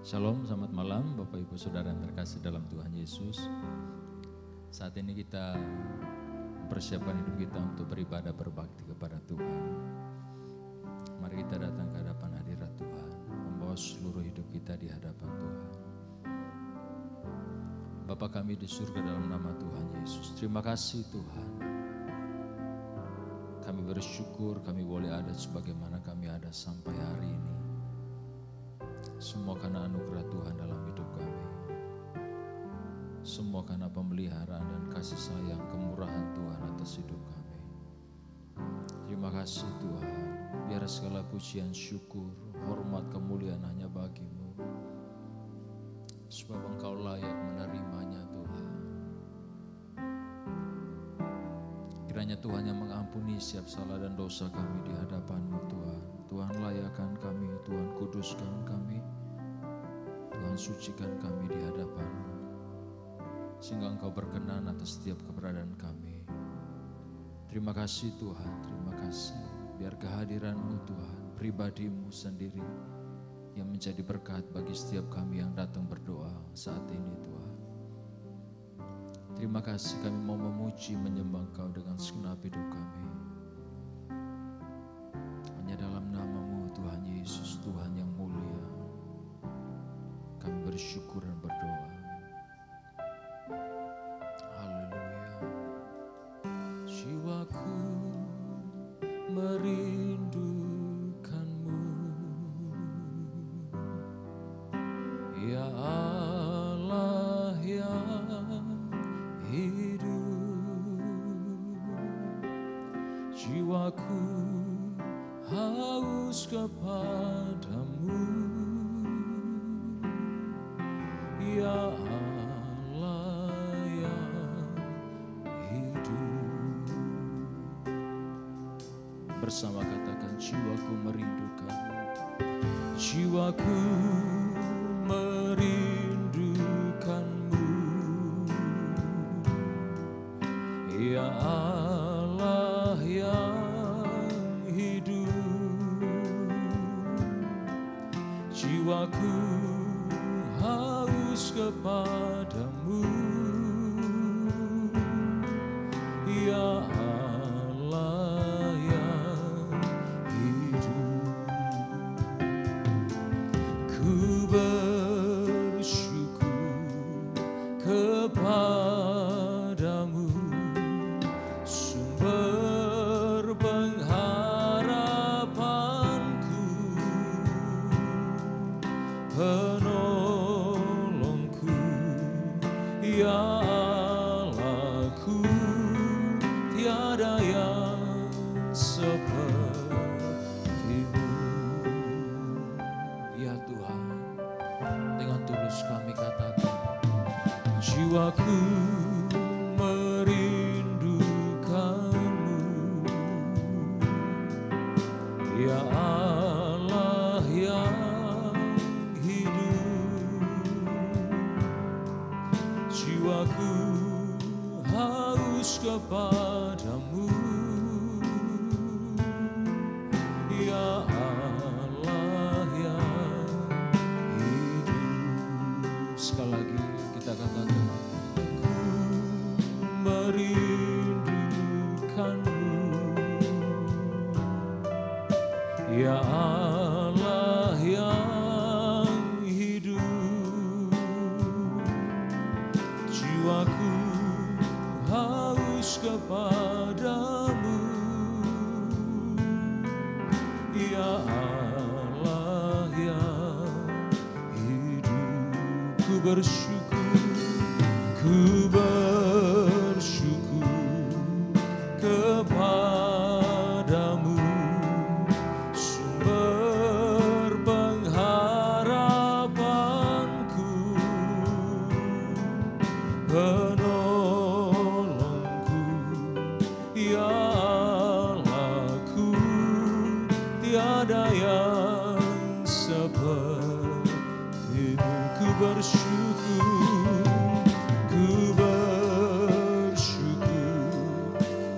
Shalom, selamat malam Bapak Ibu Saudara yang terkasih dalam Tuhan Yesus. Saat ini kita mempersiapkan hidup kita untuk beribadah berbakti kepada Tuhan. Mari kita datang ke hadapan hadirat Tuhan, membawa seluruh hidup kita di hadapan Tuhan. Bapa kami di surga, dalam nama Tuhan Yesus, terima kasih Tuhan. Kami bersyukur kami boleh ada sebagaimana kami ada sampai hari ini. Semua karena anugerah Tuhan dalam hidup kami. Semua karena pemeliharaan dan kasih sayang, kemurahan Tuhan atas hidup kami. Terima kasih Tuhan. Biar segala pujian, syukur, hormat, kemuliaan hanya bagi-Mu. Sebab Engkau layak menerimanya Tuhan. Kiranya Tuhan yang mengampuni setiap salah dan dosa kami di hadapan-Mu Tuhan. Tuhan layakkan kami, Tuhan kuduskan kami, Tuhan sucikan kami di hadapan-Mu, sehingga Engkau berkenan atas setiap keberadaan kami. Terima kasih Tuhan, terima kasih. Biar kehadiran-Mu Tuhan, pribadi-Mu sendiri yang menjadi berkat bagi setiap kami yang datang berdoa saat ini Tuhan. Terima kasih, kami mau memuji, menyembah Engkau dengan segenap hidup kami. Hanya dalam nama-Mu Tuhan Yesus, Tuhan yang mulia, kami bersyukur dan berdoa. Haleluya. Jiwaku merindukan-Mu, ya Allah yang hidup. Jiwaku haus kepada-Mu, ya Allah yang hidup. Bersama katakan, jiwaku merindukan-Mu. Jiwaku merindukan-Mu, ya Allah yang hidup. Jiwaku haus kepada-Mu, ya Allah yang hidup. Ku bersyukur kepada-Mu, sumber pengharapanku, penolongku, ya Allahku, tiada yang seperti-Mu. Ya Tuhan, dengan tulus kami katakan, jiwaku merindukan-Mu, ya Allah yang hidup. Jiwaku haus kepada-Mu, ya Allah yang hidup. Sekali lagi kita katakan, ku merindukan-Mu, ya Allah yang hidup. Jiwaku haus kepada-Mu, ya Allah yang hidup. Ku bersyukur kepada-Mu, sumber pengharapanku, penolongku, ya Allahku, tiada yang seperti-Mu. Ku bersyukur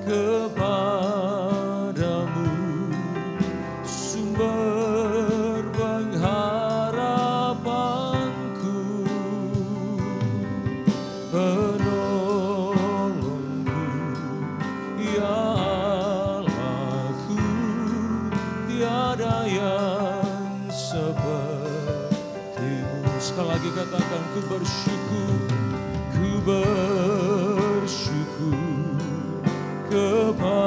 kepada-Mu, sumber pengharapan ku bersyukur kepadamu,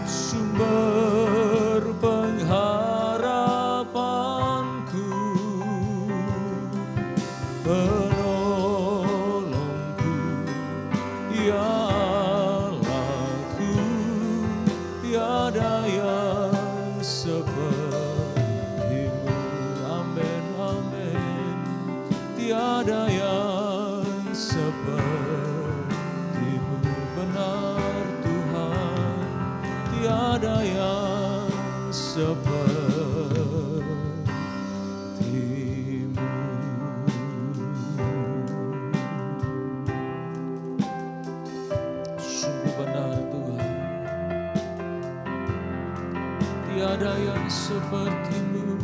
sumber pengharapanku, penolongku, ya Allahku, tiada yang sepertimu. Amin, amin. Tiada yang sepertimu, benar Tuhan, tiada yang sepertimu. Sungguh benar Tuhan, tiada yang sepertimu,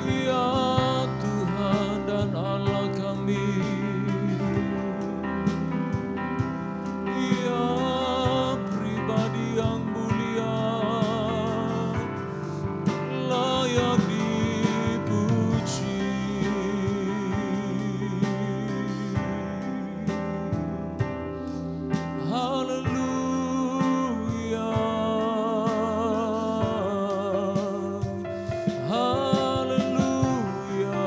ya Tuhan dan Allah kami. Ya pribadi yang mulia, layak dipuji. Haleluya, haleluya.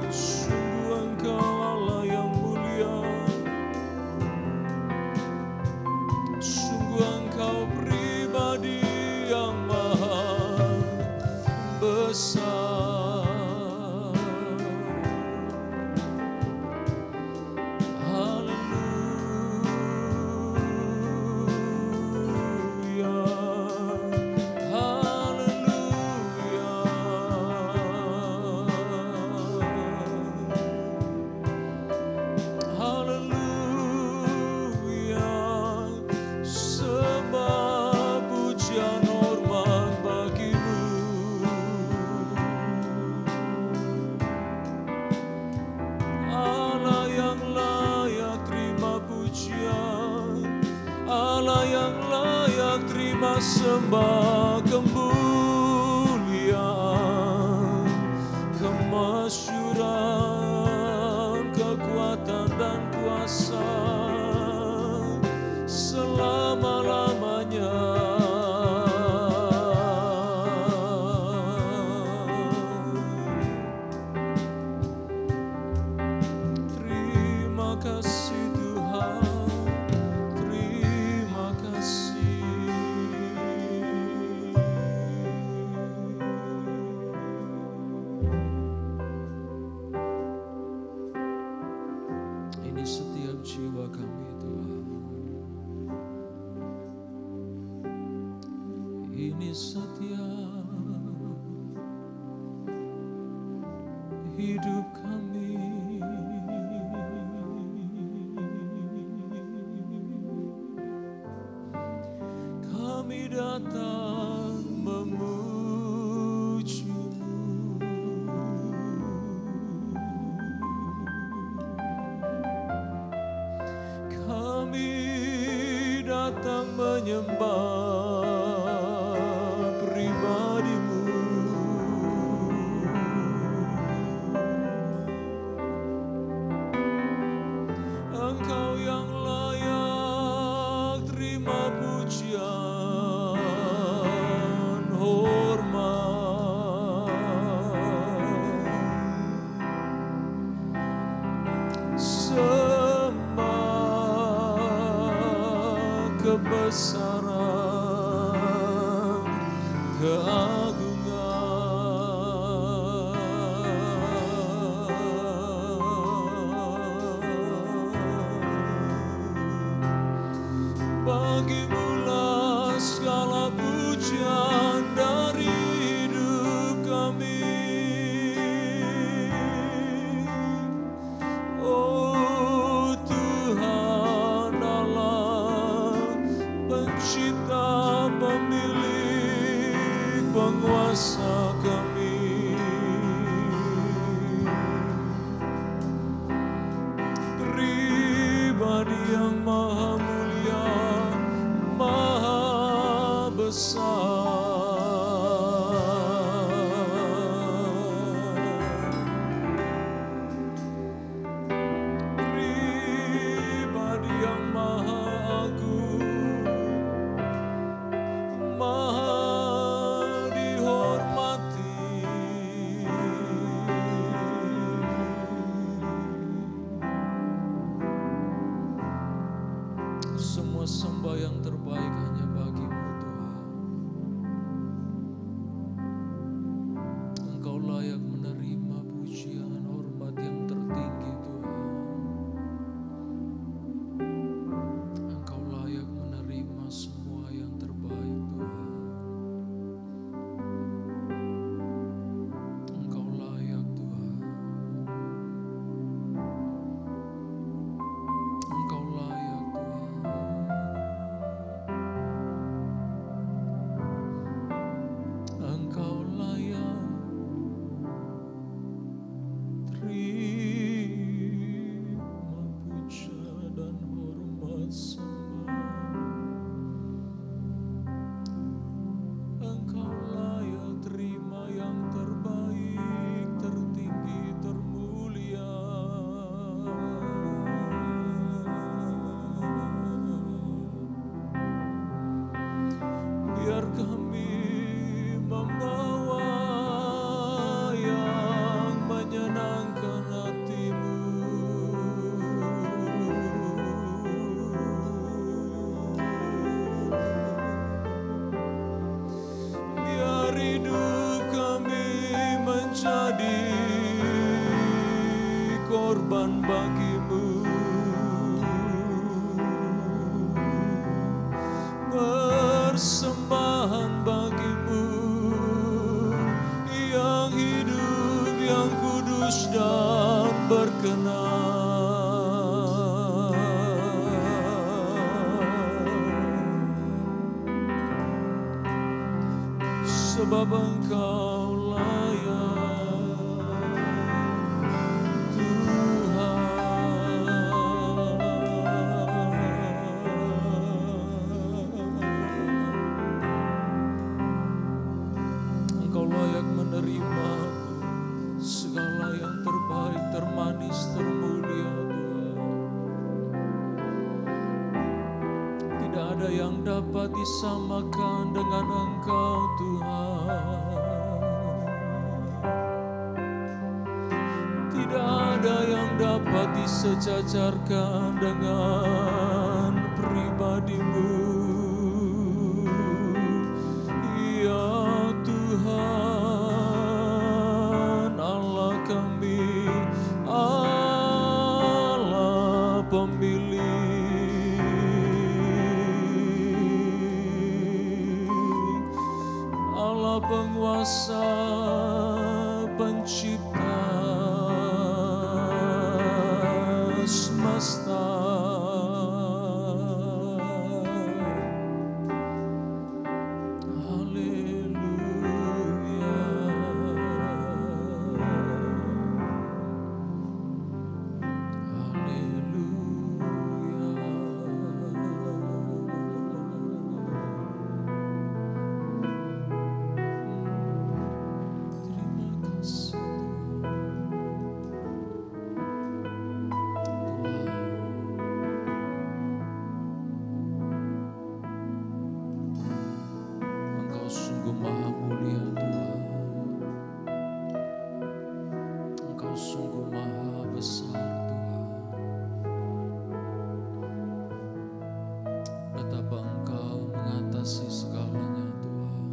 Sungguh Engkau Allah yang mulia, sungguh Engkau pribadi yang maha besar. Haleluya, haleluya. Haleluya, sembah pujian hormat bagimu. Allah yang layak terima pujian, Allah yang layak terima sembah, kemuliaan, kemasyuran, kekuatan dan kuasa selama-lamanya. Terima kasih Tuhan, terima kasih. Ini setiap jiwa kami Tuhan, ini setiap hidup kami. Kami datang memuji-Mu. Kami datang menyembah pribadi-Mu. Engkau yang layak terima pujian, hormat, sembah, kebesaran, keagungan. Bagimu-lah segala pujian dari hidup kami. Oh Tuhan Allah, pencipta, pemilik, penguasa kami. Pribadi yang maha mulia, maha besar. sembah yang terbaik hanya bagi-Mu Tuhan. Engkau layak menerima pujian, hormat yang tertinggi Tuhan. Engkau layak menerima semua yang terbaik Tuhan. Engkau layak Tuhan. Engkau layak Tuhan. Engkau layak terima puja dan hormat sembah. Engkau layak terima yang terbaik, tertinggi, termulia. Biar kami membawa yang menyenangkan hati-Mu. Biar hidup kami menjadi korban bagi-Mu, persembahan bagi-Mu yang hidup, yang kudus dan berkenan. Sebab Engkau layak Tuhan. Engkau layak menerima segala yang terbaik, termanis, termulia Tuhan. Tidak ada yang dapat disamakan dengan Engkau Tuhan. Tidak ada yang dapat disejajarkan dengan pribadi-Mu. Ya Tuhan, Allah kami, Allah pemilik, Allah penguasa, pencipta semesta. Haleluya. Terima kasih Tuhan. Engkau sungguh maha mulia Tuhan. Engkau sungguh maha besar Tuhan. Betapa Engkau mengatasi segalanya Tuhan.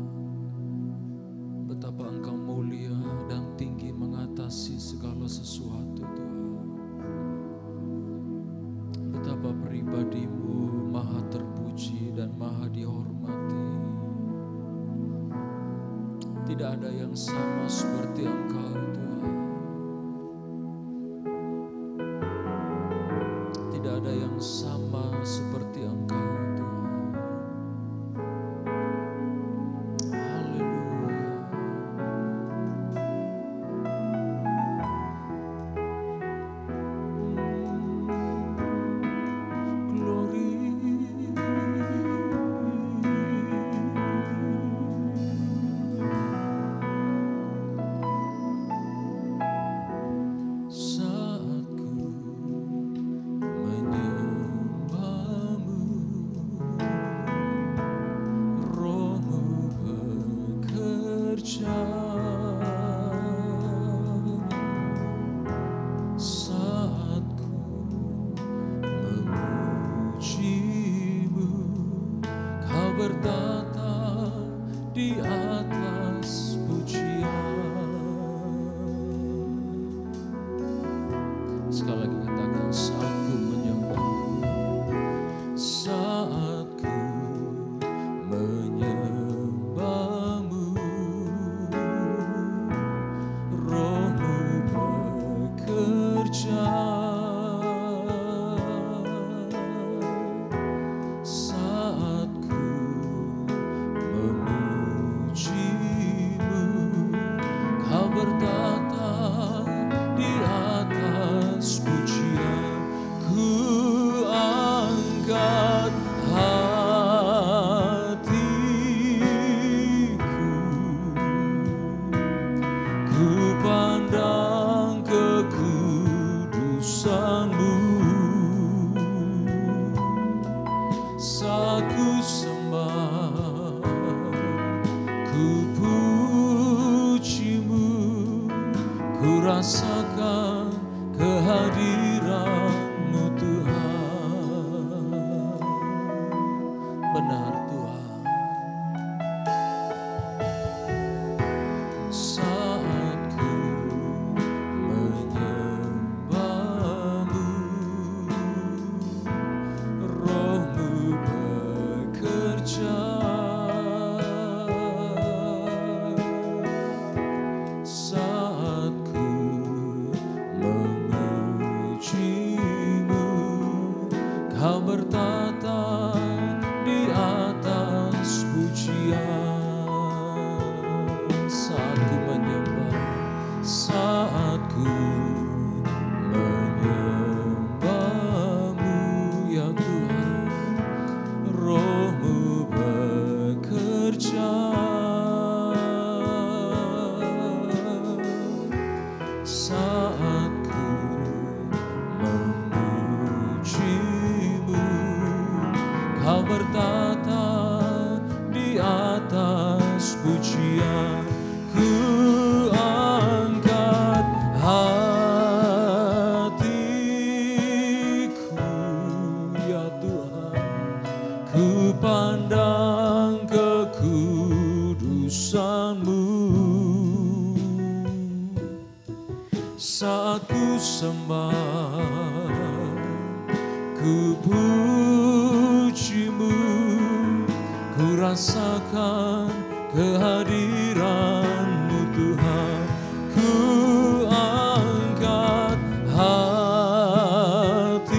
Betapa Engkau mulia dan tinggi mengatasi segala sesuatu Tuhan. Betapa pribadi-Mu maha terpuji dan maha dihormati. Tidak ada yang sama seperti Engkau Tuhan. Tidak ada yang sama seperti Engkau Tuhan. Haleluya. Glory. Saat ku menyembah-Mu, Sekali lagi katakan, saat ku menyembahmu, saat ku menyembahmu, Rohmu bekerja. Saat ku memujimu, Kau bertata di atas pujian. Ku angkat hatiku, ku pandang kekudusanmu. Saat ku sembah, ku pujimu, ku rasakan kehadiran-Mu Tuhan. Benar Tuhan. Saat ku menyembahmu, Rohmu bekerja. Saat ku memujimu, Kau bertata di atas pujian. Saat ku menyembah, saat ku menyembahmu, ya Tuhan, Rohmu bekerja. Saat ku memujimu, Kau bertata di atas pujian. Ku angkat hatiku, ya Tuhan, ku pandang kekudusan-Mu. Saat ku sembah, ku pujimu, ku rasakan kehadiran-Mu Tuhan. Ku angkat hatiku,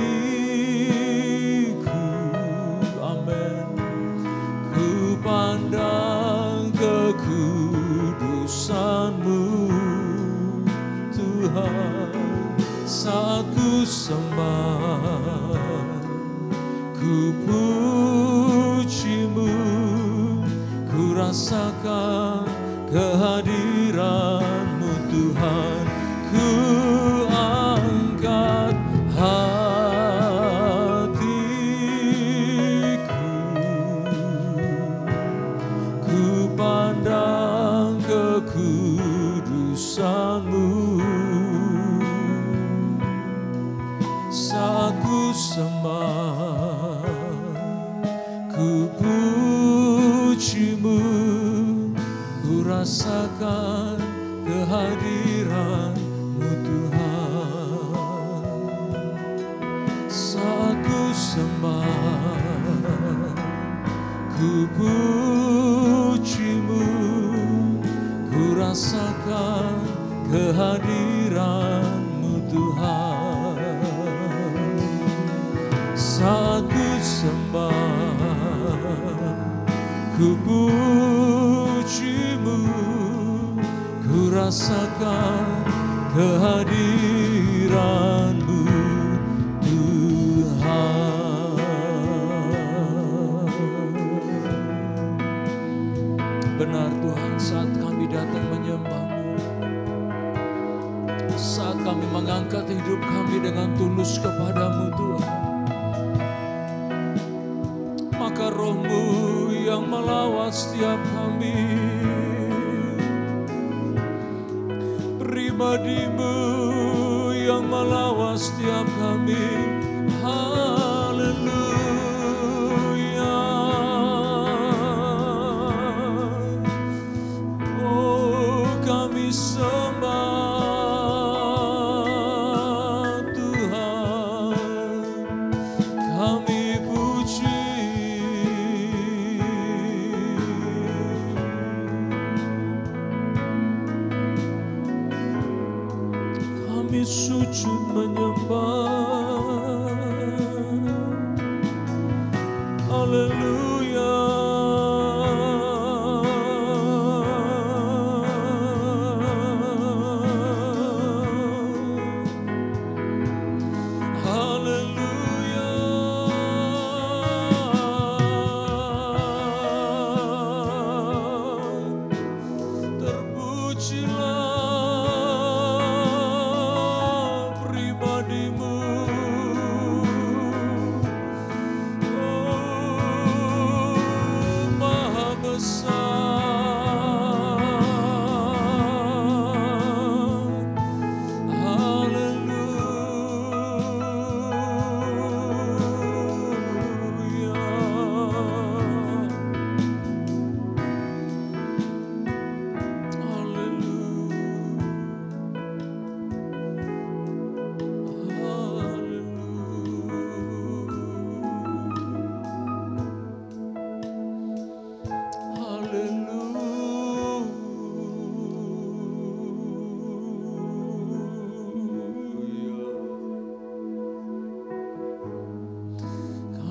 amin, ku pandang kekudusan-Mu Tuhan. Saat ku sembah, ku pujimu, ku rasakan kehadiran-Mu Tuhan. Ku angkat hatiku, ku pandang kekudusan-Mu. Saat ku sembah, ku pujimu, ku rasakan kehadiran-Mu Tuhan. Saat ku sembah, ku pujimu, ku rasakan kehadiran-Mu Tuhan. Saat ku sembah, ku pujimu, ku rasakan kehadiran-Mu Tuhan. Benar Tuhan, saat kami datang menyembah-Mu, saat kami mengangkat hidup kami dengan tulus kepada-Mu Tuhan, maka Roh-Mu yang melawat setiap kami, pribadi-Mu yang melawat setiap kami. Haleluya. Oh, kami sembah Tuhan. sujud menyembah. Haleluya.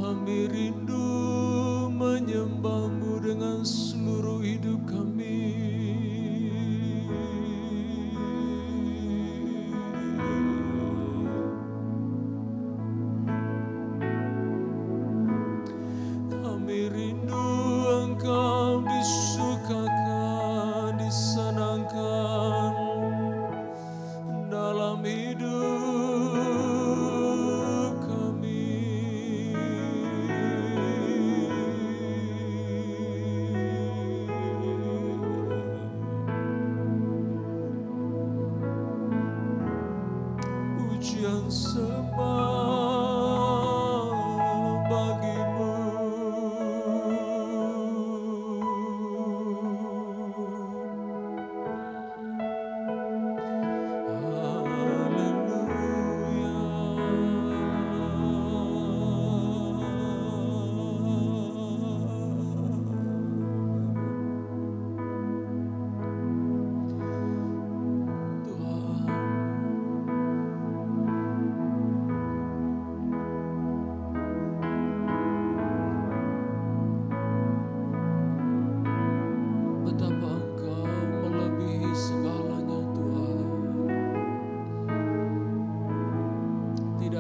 Kami rindu menyembah-Mu dengan seluruh hidup kami. Kami rindu Engkau disukakan, disenangkan dalam hidup yang sembah bagi-Mu.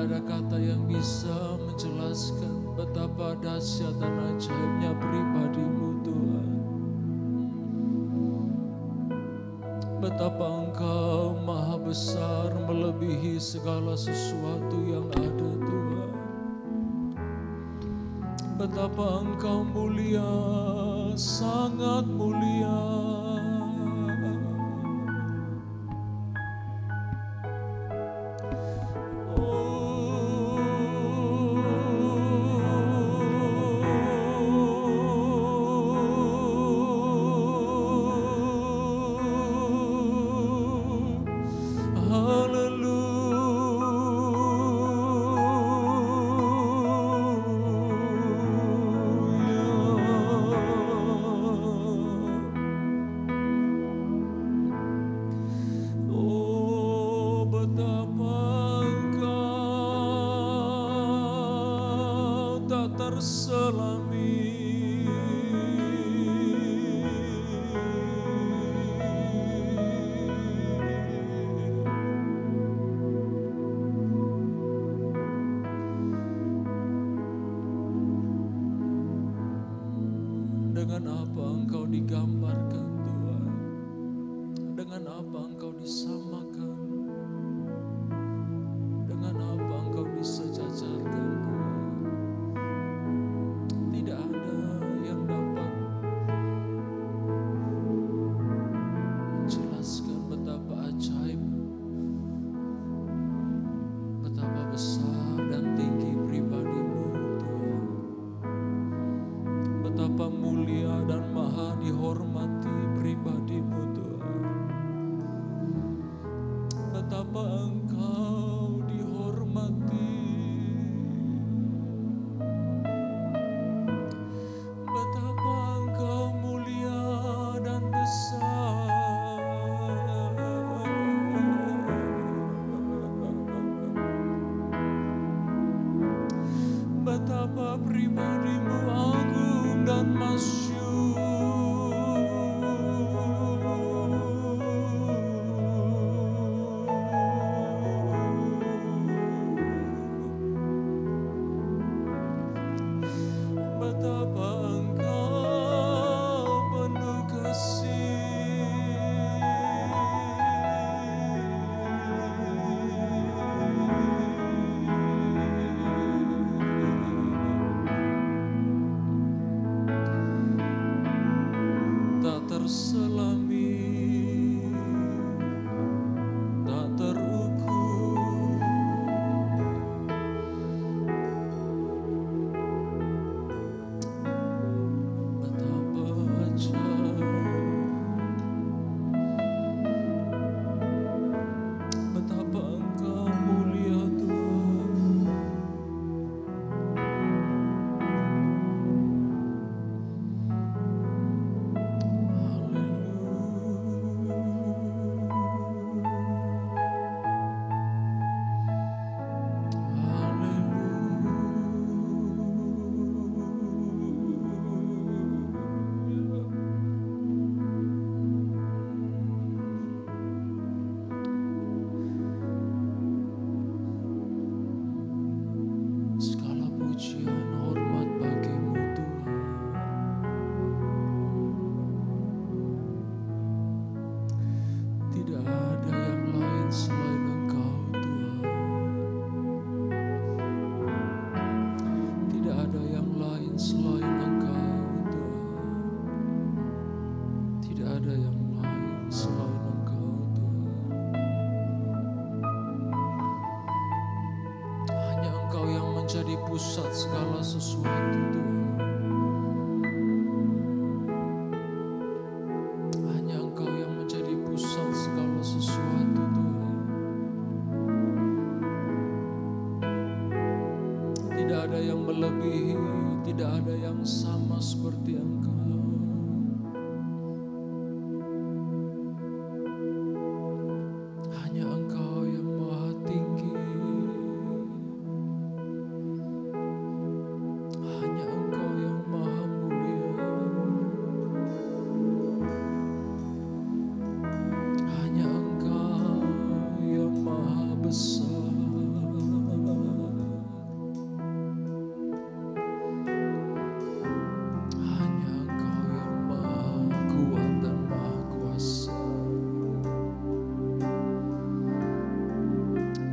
Ada kata yang bisa menjelaskan betapa dahsyat dan ajaibnya pribadi-Mu, Tuhan. Betapa Engkau maha besar melebihi segala sesuatu yang ada, Tuhan. Betapa Engkau mulia, sangat mulia. Terselami dengan apa Engkau digambarkan, Tuhan, dengan apa Engkau disamakan, dengan apa Engkau disejajarkan. Betapa mulia dan maha dihormati pribadi-Mu, Tuhan. Betapa Engkau dihormati, betapa Engkau mulia dan besar. Betapa pribadimu agung dan masyhur. Betapa Engkau penuh kasih. Tak terselami, tak terukur, betapa ajaib, betapa Engkau mulia Tuhan. Segala pujian hormat bagimu Tuhan. Tidak ada yang lain selain Engkau Tuhan. Tidak ada yang lain selain Engkau Tuhan. Tidak ada yang lain selain Engkau Tuhan. Hanya Engkau yang menjadi pusat segala sesuatu Tuhan. Hanya Engkau yang menjadi pusat segala sesuatu Tuhan. Tidak ada yang melebihi, tidak ada yang sama seperti Engkau. Hanya Engkau yang maha tinggi. Hanya Engkau yang maha mulia. Hanya Engkau yang maha besar. Hanya Engkau yang maha kuat dan maha kuasa.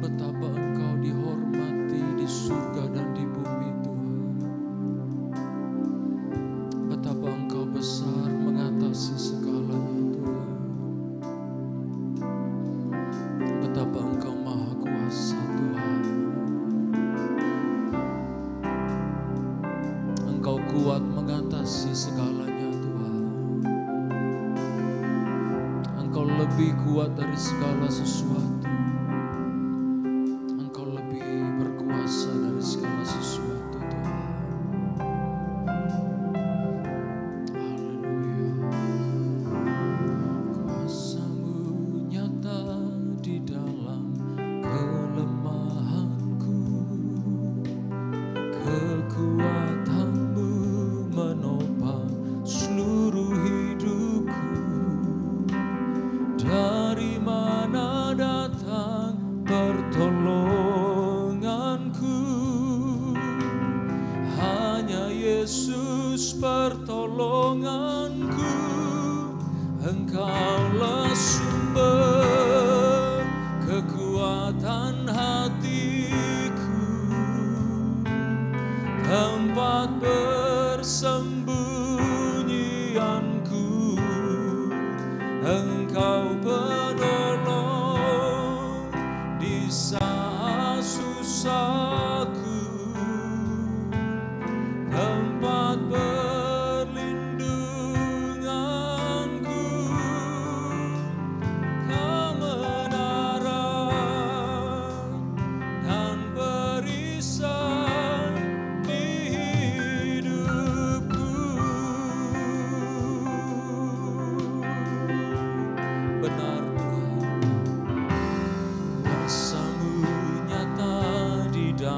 Betapa Engkau dihormati di surga dan di bumi Tuhan. Betapa Engkau besar mengatasi segalanya Tuhan. Betapa Engkau maha kuasa Tuhan. Engkau kuat mengatasi segalanya Tuhan. Engkau lebih kuat dari segala sesuatu. Engkau lebih berkuasa dari segala sesuatu Tuhan. Haleluya. Kuasa-Mu nyata di dalam kelemahanku. Kekuatan-Mu menopang seluruh hidupku. Dari mana datang pertolonganku? Hanya Yesus pertolonganku. Engkaulah sumber kekuatan hatiku, tempat persembunyianku. Engkau penolong di saat susahku, tempat perlindunganku. Kebenaran dan perisai di hidupku. Benar Tuhan, kuasa-Mu nyata di dalam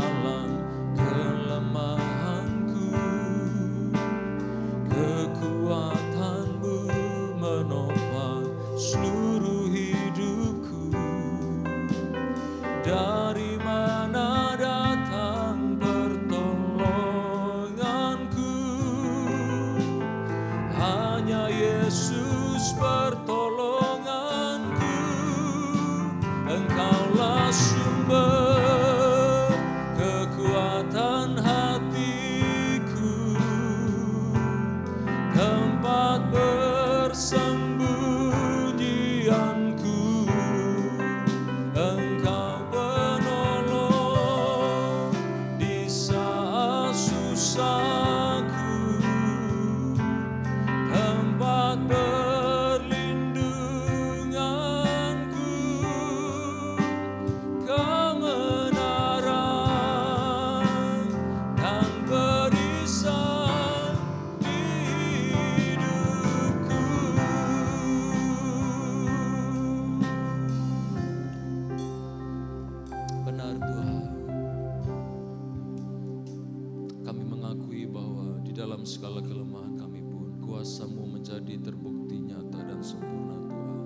dalam segala kelemahan kami pun, kuasa-Mu menjadi terbukti nyata dan sempurna Tuhan.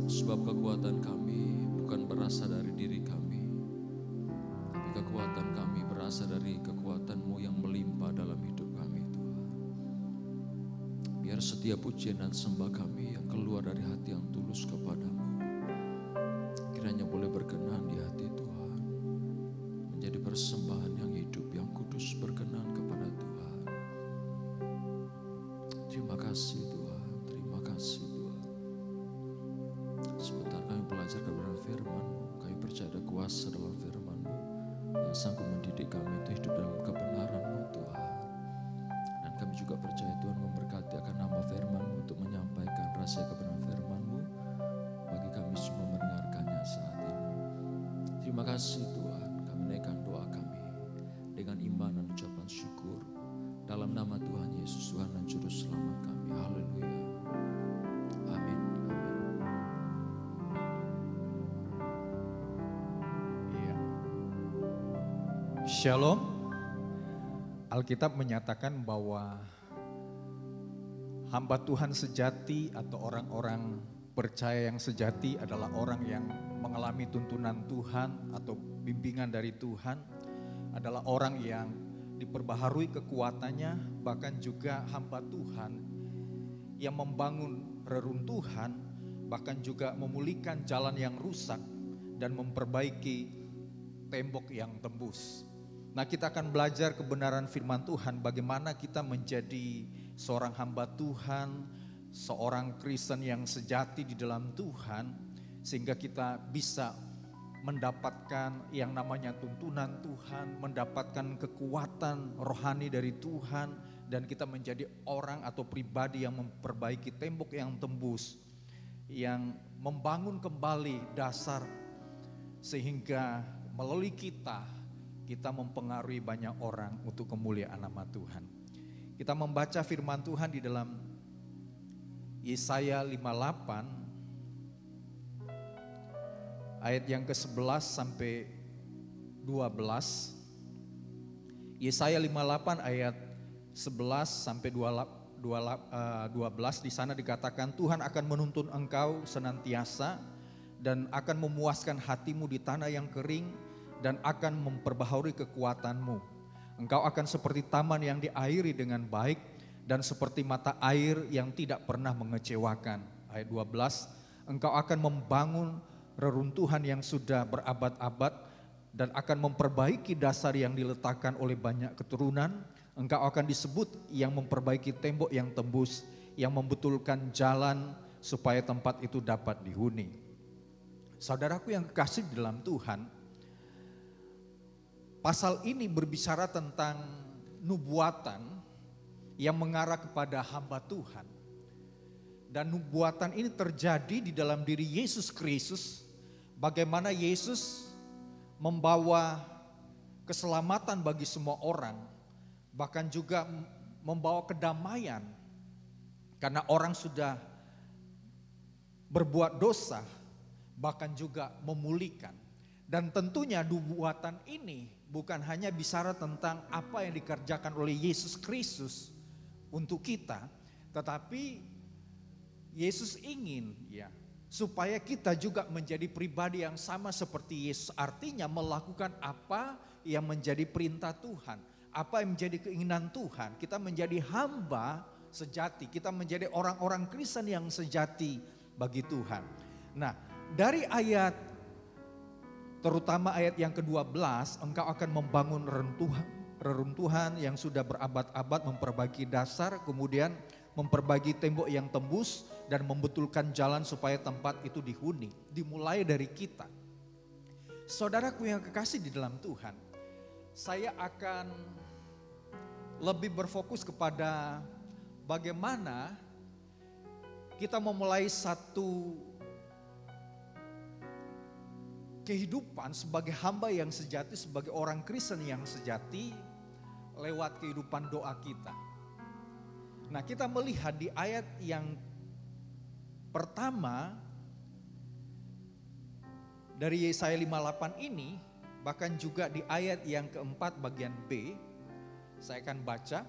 Sebab kekuatan kami bukan berasal dari diri kami, tapi kekuatan kami berasal dari kekuatan-Mu yang melimpah dalam hidup kami Tuhan. Biar setiap pujian dan sembah kami yang keluar dari hati yang tulus kepadamu, kiranya boleh berkenan di hati Tuhan, menjadi persembahan yang hidup, yang kudus, berkenan kepada Tuhan. Terima kasih Tuhan, terima kasih Tuhan. Sebentar kami belajar kebenaran firman-Mu, kami percaya ada kuasa dalam firman-Mu yang sanggup mendidik kami untuk hidup dalam kebenaran-Mu Tuhan. Dan kami juga percaya Tuhan memberkati akan nama firman-Mu untuk menyampaikan rahasia kebenaran firman-Mu bagi kami semua mendengarkannya saat ini. Terima kasih Tuhan, kami naikkan doa kami dengan iman dan ucapan syukur dalam nama Tuhan Yesus, Tuhan dan Juru Selamat kami. Haleluya. Amin. Iya. Shalom. Alkitab menyatakan bahwa hamba Tuhan sejati atau orang-orang percaya yang sejati adalah orang yang mengalami tuntunan Tuhan atau bimbingan dari Tuhan, adalah orang yang diperbaharui kekuatannya, bahkan juga hamba Tuhan yang membangun reruntuhan, bahkan juga memulihkan jalan yang rusak dan memperbaiki tembok yang tembus. Nah, kita akan belajar kebenaran firman Tuhan, bagaimana kita menjadi seorang hamba Tuhan, seorang Kristen yang sejati di dalam Tuhan, sehingga kita bisa mendapatkan yang namanya tuntunan Tuhan, mendapatkan kekuatan rohani dari Tuhan, dan kita menjadi orang atau pribadi yang memperbaiki tembok yang tembus, yang membangun kembali dasar, sehingga melalui kita mempengaruhi banyak orang untuk kemuliaan nama Tuhan. Kita membaca firman Tuhan di dalam Yesaya 58 ayat yang ke-11 sampai 12. Yesaya 58 ayat 11 sampai 12, di sana dikatakan, Tuhan akan menuntun engkau senantiasa dan akan memuaskan hatimu di tanah yang kering, dan akan memperbaharui kekuatanmu. Engkau akan seperti taman yang diairi dengan baik, dan seperti mata air yang tidak pernah mengecewakan. Ayat 12, engkau akan membangun reruntuhan yang sudah berabad-abad, dan akan memperbaiki dasar yang diletakkan oleh banyak keturunan. Engkau akan disebut yang memperbaiki tembok yang tembus, yang membetulkan jalan supaya tempat itu dapat dihuni. Saudaraku yang kekasih di dalam Tuhan, pasal ini berbicara tentang nubuatan yang mengarah kepada hamba Tuhan. Dan nubuatan ini terjadi di dalam diri Yesus Kristus. Bagaimana Yesus membawa keselamatan bagi semua orang. Bahkan juga membawa kedamaian. Karena orang sudah berbuat dosa. Bahkan juga memulihkan. Dan tentunya nubuatan ini bukan hanya bicara tentang apa yang dikerjakan oleh Yesus Kristus untuk kita, tetapi Yesus ingin supaya kita juga menjadi pribadi yang sama seperti Yesus. Artinya melakukan apa yang menjadi perintah Tuhan, apa yang menjadi keinginan Tuhan. Kita menjadi hamba sejati, kita menjadi orang-orang Kristen yang sejati bagi Tuhan. Nah, dari ayat terutama ayat yang ke-12, engkau akan membangun reruntuhan yang sudah berabad-abad, memperbaiki dasar, kemudian memperbaiki tembok yang tembus, dan membetulkan jalan supaya tempat itu dihuni. Dimulai dari kita. Saudaraku yang kekasih di dalam Tuhan, saya akan lebih berfokus kepada bagaimana kita memulai satu kehidupan sebagai hamba yang sejati, sebagai orang Kristen yang sejati lewat kehidupan doa kita. Nah, kita melihat di ayat yang pertama dari Yesaya 58 ini, bahkan juga di ayat yang keempat bagian B, Saya akan baca.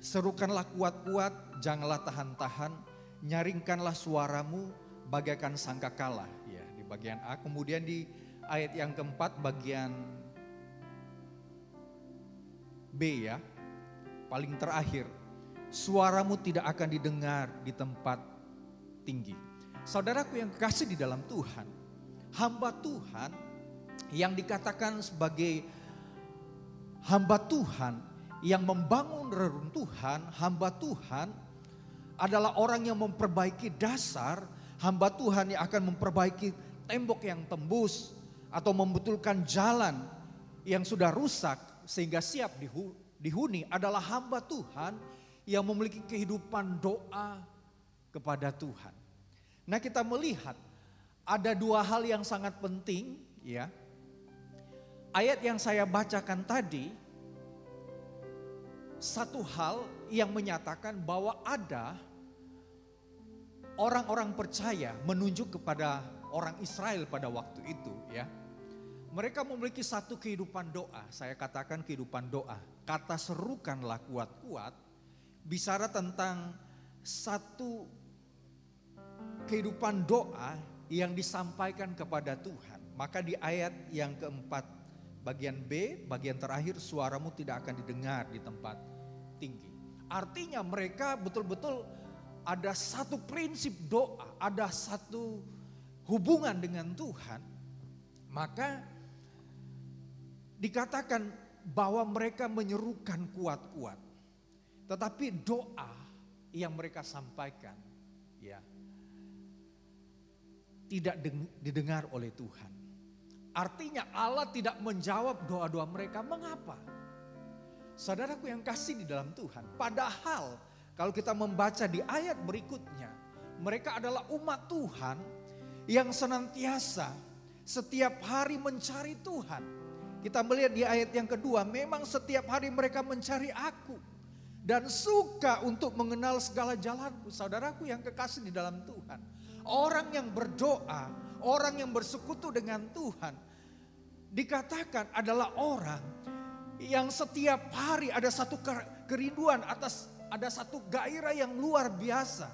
Serukanlah kuat-kuat, janganlah tahan-tahan, nyaringkanlah suaramu bagaikan sangkakala. Ya, di bagian A. Kemudian di ayat yang keempat bagian B ya, paling terakhir. Suaramu tidak akan didengar di tempat tinggi. Saudaraku yang kekasih di dalam Tuhan, hamba Tuhan yang dikatakan sebagai hamba Tuhan yang membangun reruntuhan, hamba Tuhan adalah orang yang memperbaiki dasar, hamba Tuhan yang akan memperbaiki tembok yang tembus atau membetulkan jalan yang sudah rusak sehingga siap dihuni adalah hamba Tuhan yang memiliki kehidupan doa kepada Tuhan. Nah, kita melihat ada dua hal yang sangat penting ya. Ayat yang saya bacakan tadi, satu hal yang menyatakan bahwa ada orang-orang percaya menunjuk kepada orang Israel pada waktu itu ya. Mereka memiliki satu kehidupan doa, saya katakan kehidupan doa. Kata serukanlah kuat-kuat bicara tentang satu kehidupan doa yang disampaikan kepada Tuhan. Maka di ayat yang keempat bagian B, bagian terakhir, suaramu tidak akan didengar di tempat tinggi. Artinya mereka betul-betul ada satu prinsip doa, ada satu hubungan dengan Tuhan. Maka dikatakan bahwa mereka menyerukan kuat-kuat. Tetapi doa yang mereka sampaikan ya tidak didengar oleh Tuhan. Artinya Allah tidak menjawab doa-doa mereka. Mengapa? Saudaraku yang kasih di dalam Tuhan. Padahal kalau kita membaca di ayat berikutnya, mereka adalah umat Tuhan yang senantiasa setiap hari mencari Tuhan. Kita melihat di ayat yang kedua, memang setiap hari mereka mencari aku dan suka untuk mengenal segala jalanku. Saudaraku yang kekasih di dalam Tuhan, orang yang berdoa, orang yang bersekutu dengan Tuhan, dikatakan adalah orang yang setiap hari ada satu kerinduan, ada satu gairah yang luar biasa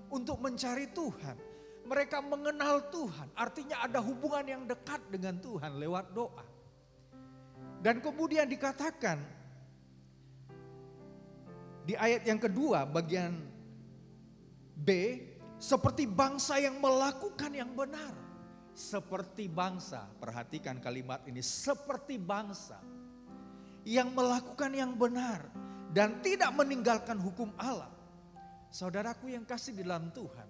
untuk mencari Tuhan. Mereka mengenal Tuhan, artinya ada hubungan yang dekat dengan Tuhan lewat doa. Dan kemudian dikatakan di ayat yang kedua bagian B, seperti bangsa yang melakukan yang benar. Seperti bangsa, perhatikan kalimat ini, seperti bangsa yang melakukan yang benar dan tidak meninggalkan hukum Allah. Saudaraku yang kasih di dalam Tuhan,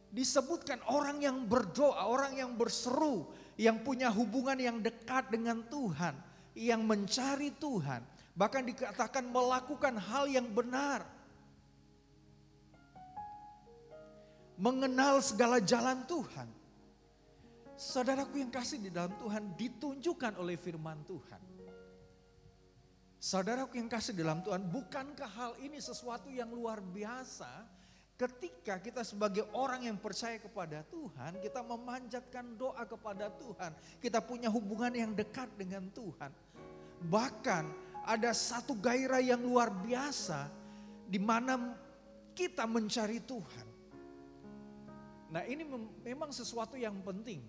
disebutkan orang yang berdoa, orang yang berseru, yang punya hubungan yang dekat dengan Tuhan, yang mencari Tuhan, bahkan dikatakan melakukan hal yang benar, mengenal segala jalan Tuhan. Saudaraku yang kasih di dalam Tuhan, ditunjukkan oleh firman Tuhan. Saudaraku yang kasih di dalam Tuhan, bukankah hal ini sesuatu yang luar biasa? Ketika kita sebagai orang yang percaya kepada Tuhan, kita memanjatkan doa kepada Tuhan, kita punya hubungan yang dekat dengan Tuhan. Bahkan ada satu gairah yang luar biasa di mana kita mencari Tuhan. Nah, ini memang sesuatu yang penting,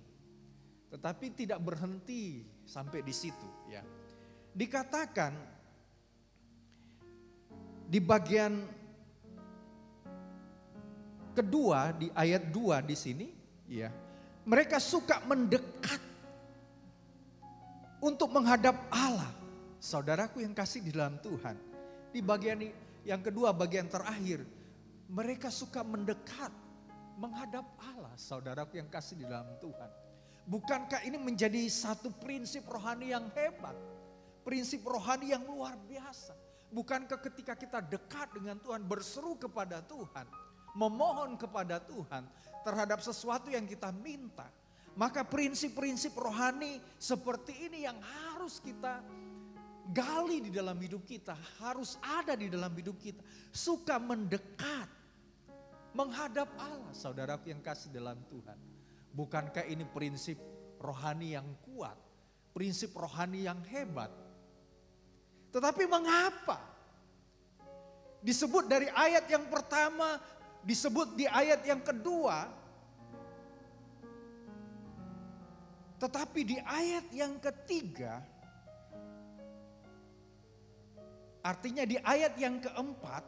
tetapi tidak berhenti sampai di situ ya. Dikatakan di bagian kedua di ayat 2 di sini ya, mereka suka mendekat untuk menghadap Allah. Saudaraku yang kasih di dalam Tuhan, di bagian yang kedua bagian terakhir, mereka suka mendekat menghadap Allah. Saudaraku yang kasih di dalam Tuhan, bukankah ini menjadi satu prinsip rohani yang hebat, prinsip rohani yang luar biasa? Bukankah ketika kita dekat dengan Tuhan, berseru kepada Tuhan, memohon kepada Tuhan terhadap sesuatu yang kita minta, maka prinsip-prinsip rohani seperti ini yang harus kita gali di dalam hidup kita, harus ada di dalam hidup kita. Suka mendekat, menghadap Allah. Saudaraku yang kasih dalam Tuhan, bukankah ini prinsip rohani yang kuat, prinsip rohani yang hebat? Tetapi mengapa disebut dari ayat yang pertama, disebut di ayat yang kedua, tetapi di ayat yang ketiga, artinya di ayat yang keempat,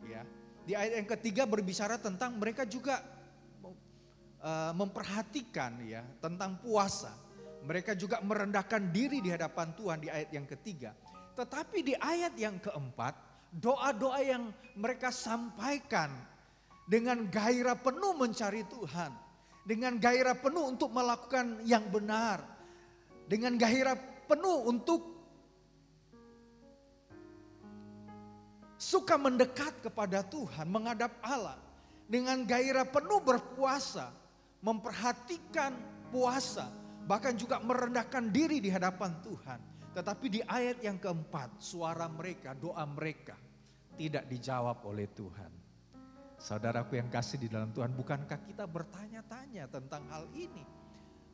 ya, di ayat yang ketiga berbicara tentang mereka juga memperhatikan, ya, tentang puasa. Mereka juga merendahkan diri di hadapan Tuhan di ayat yang ketiga. Tetapi di ayat yang keempat, doa-doa yang mereka sampaikan dengan gairah penuh mencari Tuhan, dengan gairah penuh untuk melakukan yang benar, dengan gairah penuh untuk suka mendekat kepada Tuhan, menghadap Allah, dengan gairah penuh berpuasa, memperhatikan puasa, bahkan juga merendahkan diri di hadapan Tuhan. Tetapi di ayat yang keempat, suara mereka, doa mereka tidak dijawab oleh Tuhan. Saudaraku yang kasih di dalam Tuhan, bukankah kita bertanya-tanya tentang hal ini?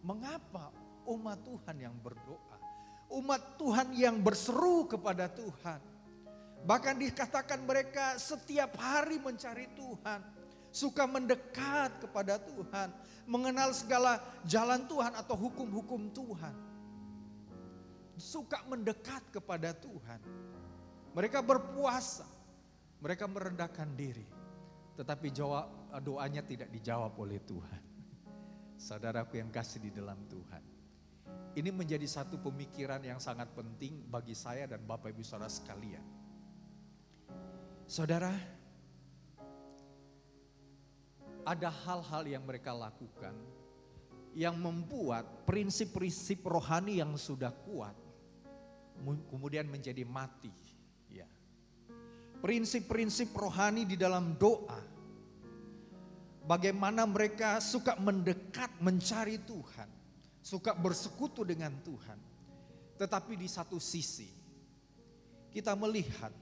Mengapa umat Tuhan yang berdoa, umat Tuhan yang berseru kepada Tuhan, bahkan dikatakan mereka setiap hari mencari Tuhan, suka mendekat kepada Tuhan, mengenal segala jalan Tuhan atau hukum-hukum Tuhan, suka mendekat kepada Tuhan. Mereka berpuasa, mereka merendahkan diri, tetapi doanya tidak dijawab oleh Tuhan. Saudaraku yang kasih di dalam Tuhan, ini menjadi satu pemikiran yang sangat penting bagi saya dan Bapak Ibu Saudara sekalian. Saudara, ada hal-hal yang mereka lakukan yang membuat prinsip-prinsip rohani yang sudah kuat kemudian menjadi mati. Ya. Prinsip-prinsip rohani di dalam doa, bagaimana mereka suka mendekat mencari Tuhan, suka bersekutu dengan Tuhan. Tetapi di satu sisi kita melihat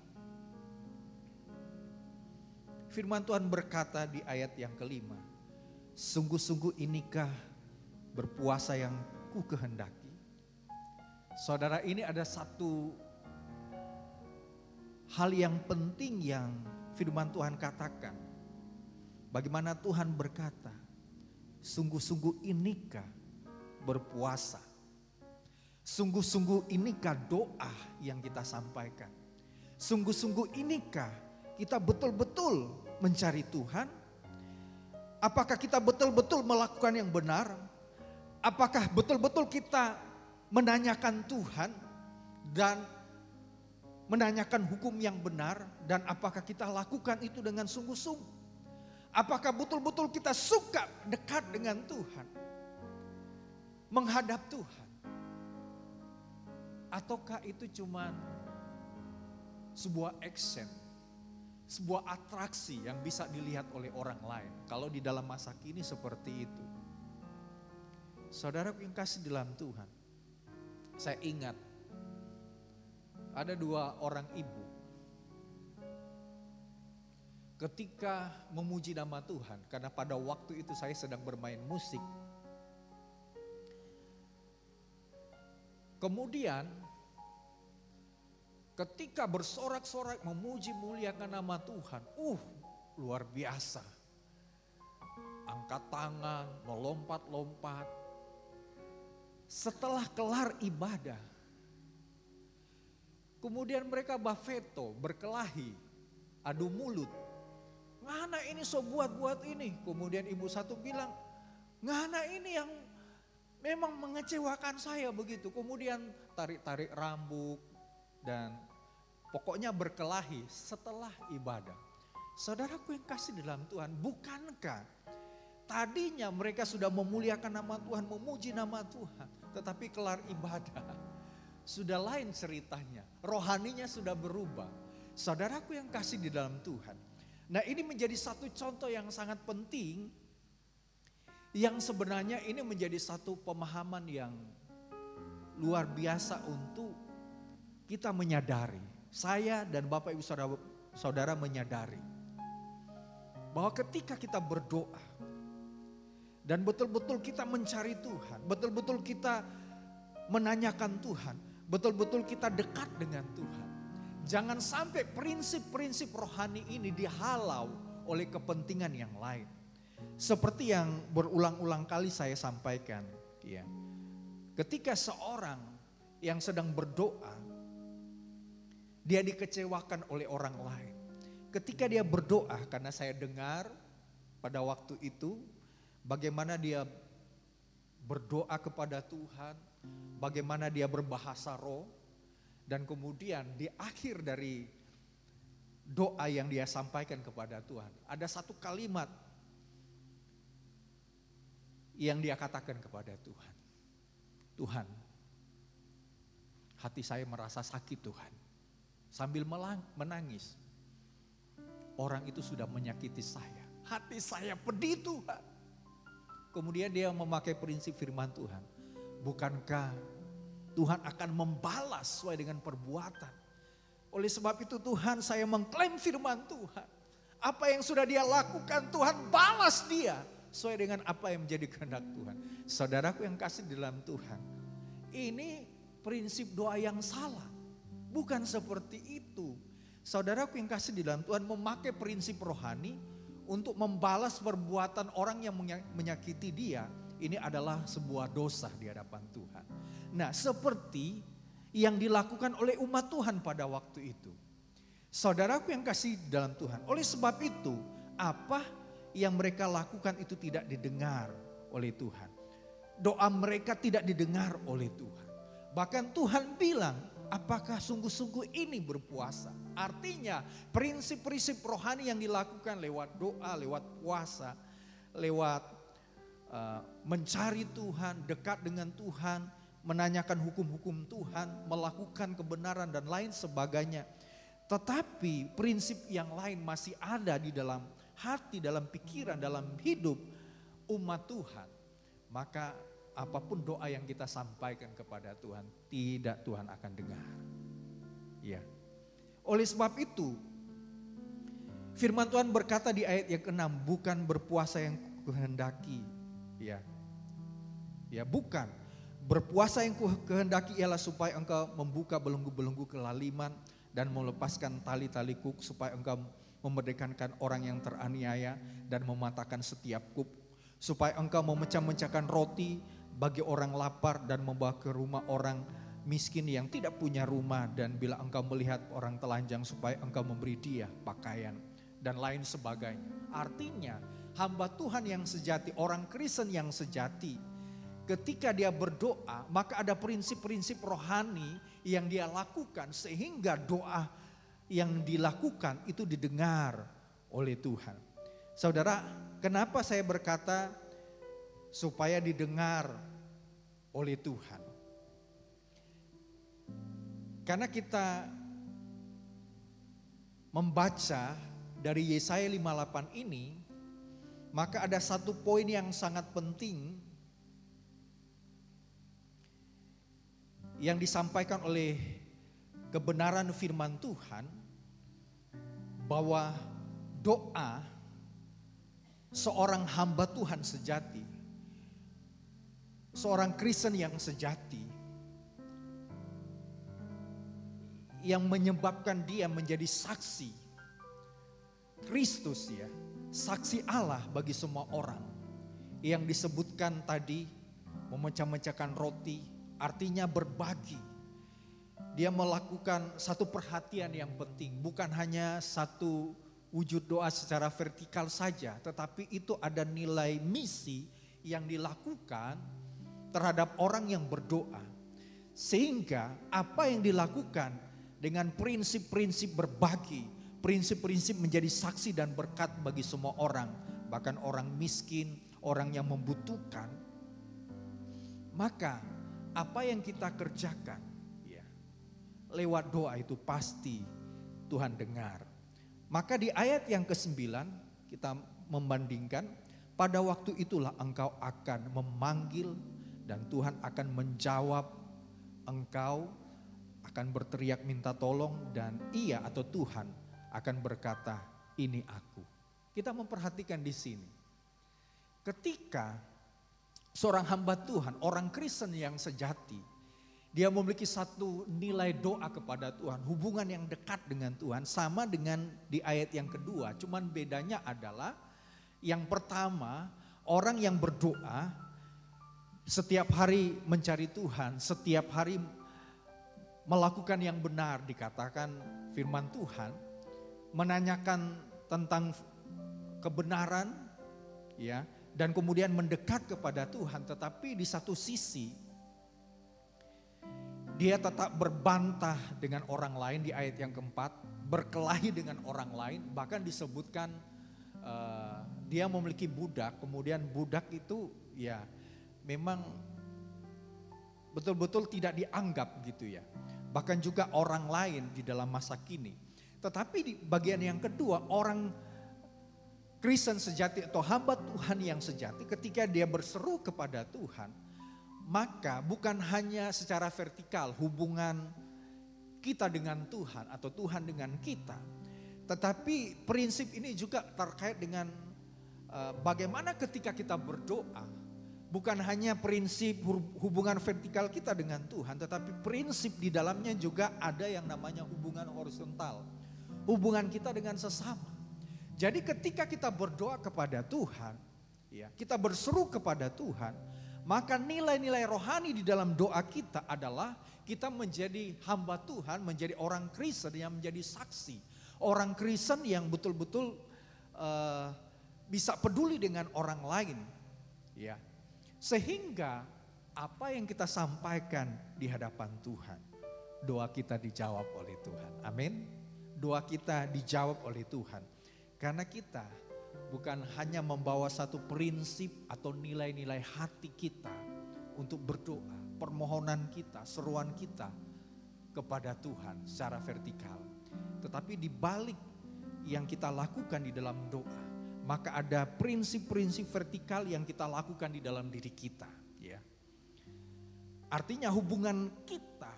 firman Tuhan berkata di ayat yang kelima, sungguh-sungguh inikah berpuasa yang ku kehendaki. Saudara, ini ada satu hal yang penting yang firman Tuhan katakan. Bagaimana Tuhan berkata, sungguh-sungguh inikah berpuasa. Sungguh-sungguh inikah doa yang kita sampaikan. Sungguh-sungguh inikah kita betul-betul mencari Tuhan? Apakah kita betul-betul melakukan yang benar? Apakah betul-betul kita menanyakan Tuhan dan menanyakan hukum yang benar? Dan apakah kita lakukan itu dengan sungguh-sungguh? Apakah betul-betul kita suka dekat dengan Tuhan? Menghadap Tuhan? Ataukah itu cuma sebuah action, sebuah atraksi yang bisa dilihat oleh orang lain? Kalau di dalam masa kini seperti itu. Saudara yang kasih dalam Tuhan, saya ingat ada dua orang ibu ketika memuji nama Tuhan, karena pada waktu itu saya sedang bermain musik. Kemudian ketika bersorak-sorak memuji muliakan nama Tuhan, luar biasa. Angkat tangan, melompat-lompat. Setelah kelar ibadah, kemudian mereka bafeto, berkelahi, adu mulut. Ngana ini so buat ini. Kemudian ibu satu bilang, ngana ini yang memang mengecewakan saya begitu. Kemudian tarik-tarik rambut dan pokoknya berkelahi setelah ibadah. Saudaraku yang kasih dalam Tuhan, bukankah tadinya mereka sudah memuliakan nama Tuhan, memuji nama Tuhan, tetapi kelar ibadah sudah lain ceritanya, rohaninya sudah berubah. Saudaraku yang kasih di dalam Tuhan, nah ini menjadi satu contoh yang sangat penting, yang sebenarnya ini menjadi satu pemahaman yang luar biasa untuk kita menyadari. Saya dan Bapak Ibu Saudara menyadari bahwa ketika kita berdoa dan betul-betul kita mencari Tuhan, betul-betul kita menanyakan Tuhan, betul-betul kita dekat dengan Tuhan, Jangan sampai prinsip-prinsip rohani ini dihalau oleh kepentingan yang lain. Seperti yang berulang-ulang kali saya sampaikan, ya. Ketika seorang yang sedang berdoa, dia dikecewakan oleh orang lain. Ketika dia berdoa, karena saya dengar pada waktu itu bagaimana dia berdoa kepada Tuhan, bagaimana dia berbahasa roh, dan kemudian di akhir dari doa yang dia sampaikan kepada Tuhan, ada satu kalimat yang dia katakan kepada Tuhan. Tuhan, hati saya merasa sakit Tuhan. Sambil menangis. Orang itu sudah menyakiti saya. Hati saya pedih Tuhan. Kemudian dia memakai prinsip firman Tuhan. Bukankah Tuhan akan membalas sesuai dengan perbuatan? Oleh sebab itu Tuhan, saya mengklaim firman Tuhan. Apa yang sudah dia lakukan, Tuhan balas dia sesuai dengan apa yang menjadi kehendak Tuhan. Saudaraku yang kasih di dalam Tuhan, ini prinsip doa yang salah. Bukan seperti itu. Saudaraku yang kasih di dalam Tuhan, memakai prinsip rohani untuk membalas perbuatan orang yang menyakiti dia, ini adalah sebuah dosa di hadapan Tuhan. Nah, seperti yang dilakukan oleh umat Tuhan pada waktu itu. Saudaraku yang kasih dalam Tuhan, oleh sebab itu apa yang mereka lakukan itu tidak didengar oleh Tuhan. Doa mereka tidak didengar oleh Tuhan. Bahkan Tuhan bilang, apakah sungguh-sungguh ini berpuasa? Artinya prinsip-prinsip rohani yang dilakukan lewat doa, lewat puasa, lewat mencari Tuhan, dekat dengan Tuhan, menanyakan hukum-hukum Tuhan, melakukan kebenaran dan lain sebagainya. Tetapi prinsip yang lain masih ada di dalam hati, dalam pikiran, dalam hidup umat Tuhan. Maka apapun doa yang kita sampaikan kepada Tuhan, tidak Tuhan akan dengar. Ya. Oleh sebab itu, firman Tuhan berkata di ayat yang ke-6, bukan berpuasa yang kuhendaki. Ya. Ya, bukan. Berpuasa yang kuhendaki ialah supaya engkau membuka belenggu-belenggu kelaliman dan melepaskan tali-tali kuk, supaya engkau memerdekakan orang yang teraniaya dan mematahkan setiap kuk, supaya engkau memecah-mecahkan roti bagi orang lapar dan membawa ke rumah orang miskin yang tidak punya rumah, dan bila engkau melihat orang telanjang supaya engkau memberi dia pakaian dan lain sebagainya. Artinya hamba Tuhan yang sejati, orang Kristen yang sejati, ketika dia berdoa maka ada prinsip-prinsip rohani yang dia lakukan sehingga doa yang dilakukan itu didengar oleh Tuhan. Saudara, kenapa saya berkata supaya didengar oleh Tuhan? Karena kita membaca dari Yesaya 58 ini, maka ada satu poin yang sangat penting yang disampaikan oleh kebenaran firman Tuhan, bahwa doa seorang hamba Tuhan sejati, seorang Kristen yang sejati, yang menyebabkan dia menjadi saksi Kristus, ya, saksi Allah bagi semua orang. Yang disebutkan tadi, memecah-mecahkan roti, artinya berbagi. Dia melakukan satu perhatian yang penting, bukan hanya satu wujud doa secara vertikal saja, tetapi itu ada nilai misi yang dilakukan terhadap orang yang berdoa. Sehingga apa yang dilakukan dengan prinsip-prinsip berbagi, prinsip-prinsip menjadi saksi dan berkat bagi semua orang, bahkan orang miskin, orang yang membutuhkan, maka apa yang kita kerjakan lewat doa itu pasti Tuhan dengar. Maka di ayat yang ke-9 kita membandingkan, pada waktu itulah engkau akan memanggil dan Tuhan akan menjawab, engkau akan berteriak minta tolong dan ia atau Tuhan akan berkata, ini aku. Kita memperhatikan di sini. Ketika seorang hamba Tuhan, orang Kristen yang sejati, Dia memiliki satu nilai doa kepada Tuhan, hubungan yang dekat dengan Tuhan, sama dengan di ayat yang kedua. Cuman bedanya adalah yang pertama, orang yang berdoa setiap hari mencari Tuhan, setiap hari melakukan yang benar, dikatakan firman Tuhan, menanyakan tentang kebenaran, ya, dan kemudian mendekat kepada Tuhan. Tetapi di satu sisi dia tetap berbantah dengan orang lain di ayat yang keempat, berkelahi dengan orang lain, bahkan disebutkan dia memiliki budak, kemudian budak itu ya memang betul-betul tidak dianggap gitu ya. Bahkan juga orang lain di dalam masa kini. Tetapi di bagian yang kedua, orang Kristen sejati atau hamba Tuhan yang sejati ketika dia berseru kepada Tuhan, maka bukan hanya secara vertikal hubungan kita dengan Tuhan atau Tuhan dengan kita. Tetapi prinsip ini juga terkait dengan bagaimana ketika kita berdoa. Bukan hanya prinsip hubungan vertikal kita dengan Tuhan, tetapi prinsip di dalamnya juga ada yang namanya hubungan horizontal. Hubungan kita dengan sesama. Jadi ketika kita berdoa kepada Tuhan, ya, kita berseru kepada Tuhan, maka nilai-nilai rohani di dalam doa kita adalah kita menjadi hamba Tuhan, menjadi orang Kristen yang menjadi saksi. Orang Kristen yang betul-betul bisa peduli dengan orang lain. Ya. Sehingga apa yang kita sampaikan di hadapan Tuhan, doa kita dijawab oleh Tuhan. Amin. Doa kita dijawab oleh Tuhan. Karena kita bukan hanya membawa satu prinsip atau nilai-nilai hati kita untuk berdoa, permohonan kita, seruan kita kepada Tuhan secara vertikal. Tetapi di balik yang kita lakukan di dalam doa, maka ada prinsip-prinsip vertikal yang kita lakukan di dalam diri kita. Ya. Artinya hubungan kita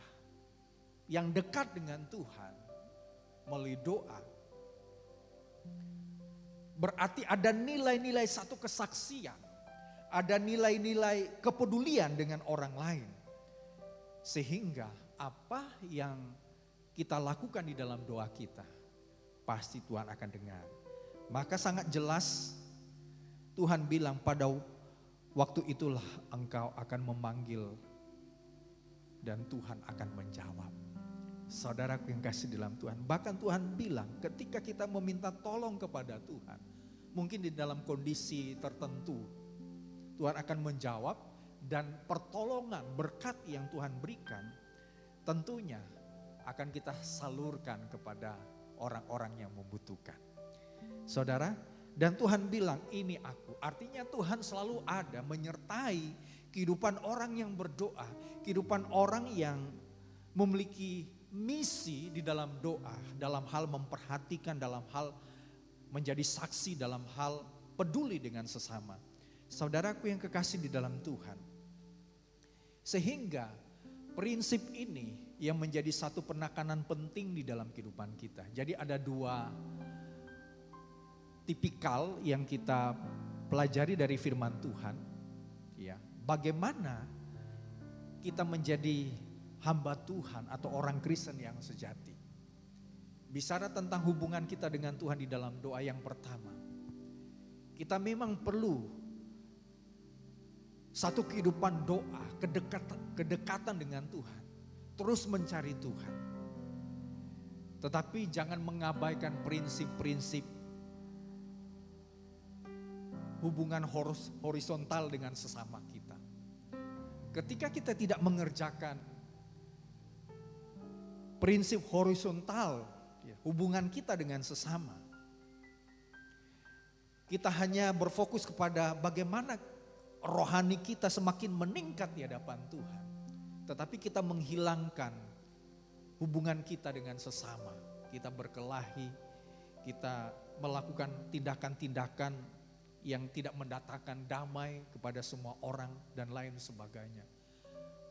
yang dekat dengan Tuhan melalui doa, berarti ada nilai-nilai satu kesaksian, ada nilai-nilai kepedulian dengan orang lain. Sehingga apa yang kita lakukan di dalam doa kita, pasti Tuhan akan dengar. Maka sangat jelas Tuhan bilang pada waktu itulah engkau akan memanggil dan Tuhan akan menjawab. Saudaraku yang kasih dalam Tuhan, bahkan Tuhan bilang ketika kita meminta tolong kepada Tuhan, mungkin di dalam kondisi tertentu, Tuhan akan menjawab dan pertolongan berkat yang Tuhan berikan tentunya akan kita salurkan kepada orang-orang yang membutuhkan. Saudara, dan Tuhan bilang ini aku, artinya Tuhan selalu ada menyertai kehidupan orang yang berdoa, kehidupan orang yang memiliki misi di dalam doa, dalam hal memperhatikan, dalam hal menjadi saksi, dalam hal peduli dengan sesama. Saudaraku yang kekasih di dalam Tuhan. Sehingga prinsip ini yang menjadi satu penekanan penting di dalam kehidupan kita. Jadi ada dua tipikal yang kita pelajari dari firman Tuhan. Ya, bagaimana kita menjadi hamba Tuhan atau orang Kristen yang sejati. Bicara tentang hubungan kita dengan Tuhan di dalam doa yang pertama. Kita memang perlu satu kehidupan doa, kedekatan dengan Tuhan. Terus mencari Tuhan. Tetapi jangan mengabaikan prinsip-prinsip hubungan horizontal dengan sesama kita. Ketika kita tidak mengerjakan prinsip horizontal, hubungan kita dengan sesama, kita hanya berfokus kepada bagaimana rohani kita semakin meningkat di hadapan Tuhan. Tetapi kita menghilangkan hubungan kita dengan sesama. Kita berkelahi, kita melakukan tindakan-tindakan yang tidak mendatangkan damai kepada semua orang dan lain sebagainya.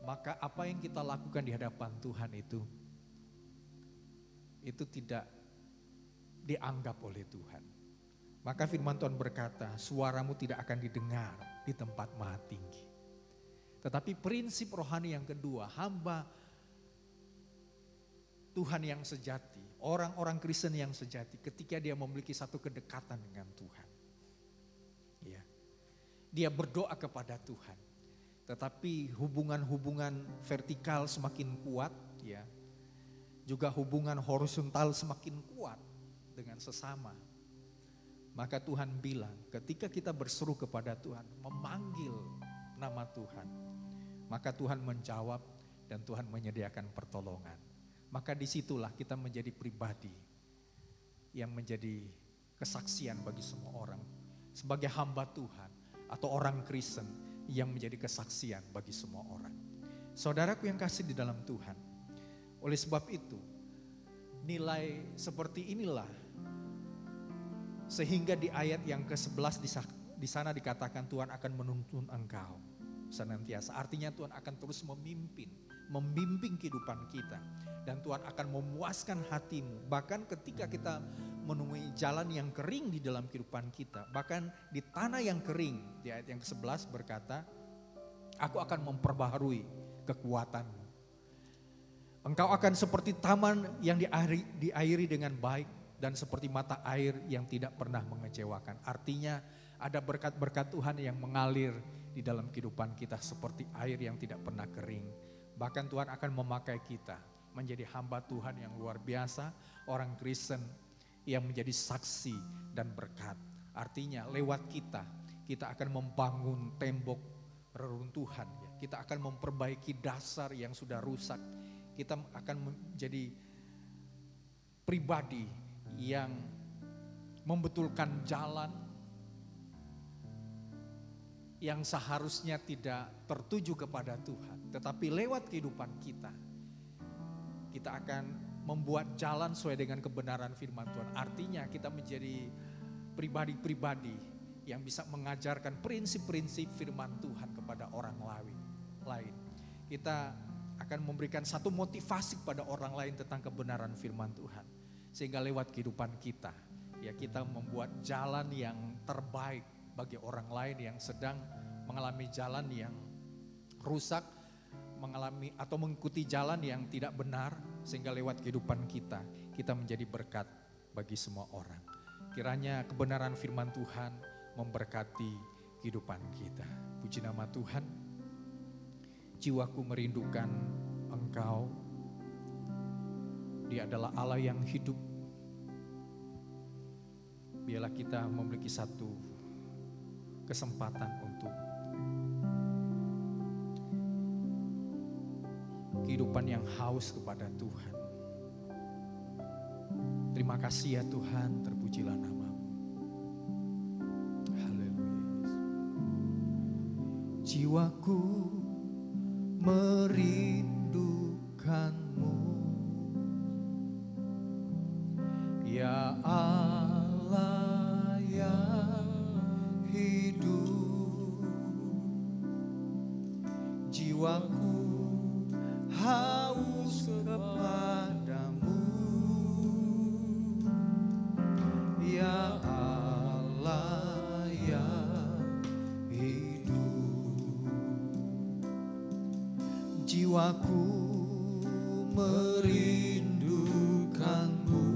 Maka apa yang kita lakukan di hadapan Tuhan itu tidak dianggap oleh Tuhan. Maka firman Tuhan berkata, suaramu tidak akan didengar di tempat maha tinggi. Tetapi prinsip rohani yang kedua, hamba Tuhan yang sejati, orang-orang Kristen yang sejati, ketika dia memiliki satu kedekatan dengan Tuhan. Ya. Dia berdoa kepada Tuhan. Tetapi hubungan-hubungan vertikal semakin kuat, ya. Juga hubungan horizontal semakin kuat dengan sesama. Maka Tuhan bilang, ketika kita berseru kepada Tuhan, memanggil nama Tuhan, maka Tuhan menjawab dan Tuhan menyediakan pertolongan. Maka disitulah kita menjadi pribadi yang menjadi kesaksian bagi semua orang. Sebagai hamba Tuhan atau orang Kristen yang menjadi kesaksian bagi semua orang. Saudaraku yang kasih di dalam Tuhan. Oleh sebab itu, nilai seperti inilah sehingga di ayat yang ke-11 di sana dikatakan Tuhan akan menuntun engkau senantiasa. Artinya Tuhan akan terus membimbing kehidupan kita. Dan Tuhan akan memuaskan hatimu. Bahkan ketika kita menemui jalan yang kering di dalam kehidupan kita. Bahkan di tanah yang kering, di ayat yang ke-11 berkata, aku akan memperbaharui kekuatanmu. Engkau akan seperti taman yang diairi dengan baik dan seperti mata air yang tidak pernah mengecewakan. Artinya ada berkat-berkat Tuhan yang mengalir di dalam kehidupan kita seperti air yang tidak pernah kering. Bahkan Tuhan akan memakai kita menjadi hamba Tuhan yang luar biasa, orang Kristen yang menjadi saksi dan berkat. Artinya lewat kita akan membangun tembok reruntuhan. Kita akan memperbaiki dasar yang sudah rusak. Kita akan menjadi pribadi yang membetulkan jalan yang seharusnya tidak tertuju kepada Tuhan. Tetapi lewat kehidupan kita akan membuat jalan sesuai dengan kebenaran firman Tuhan. Artinya kita menjadi pribadi-pribadi yang bisa mengajarkan prinsip-prinsip firman Tuhan kepada orang lain. Kita akan memberikan satu motivasi kepada orang lain tentang kebenaran firman Tuhan. Sehingga lewat kehidupan kita membuat jalan yang terbaik bagi orang lain yang sedang mengalami jalan yang rusak, mengalami atau mengikuti jalan yang tidak benar, sehingga lewat kehidupan kita menjadi berkat bagi semua orang. Kiranya kebenaran firman Tuhan memberkati kehidupan kita. Puji nama Tuhan. Jiwaku merindukan Engkau. Dia adalah Allah yang hidup. Biarlah kita memiliki satu kesempatan untuk kehidupan yang haus kepada Tuhan. Terima kasih ya Tuhan, terpujilah nama-Mu. Haleluya. Jiwaku merindukan-Mu, ya Allah yang hidup. Jiwaku haus kepadamu, ya Allah yang hidup. Jiwaku merindukan-Mu,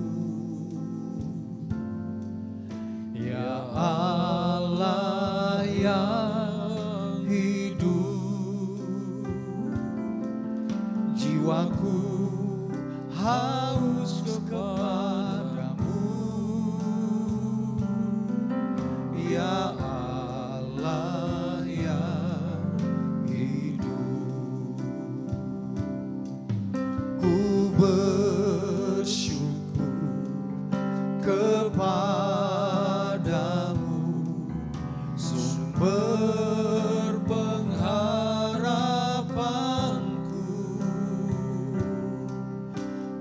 ya Allah yang hidup. Jiwaku haus kepadamu, ya Allah yang hidup. Ku bersyukur kepadamu, sumber pengharapanku,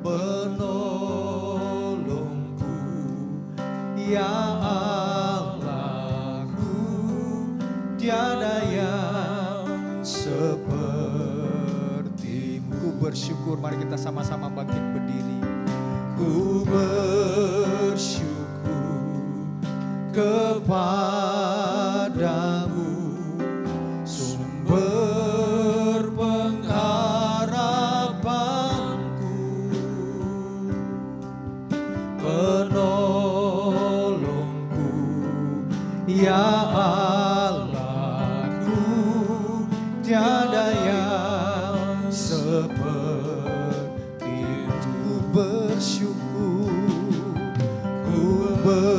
penolongku, ya Allahku, tiada yang seperti-Mu. Ku bersyukur, mari kita sama-sama bangkit berdiri. Ku bersyukur kepadamu, sumber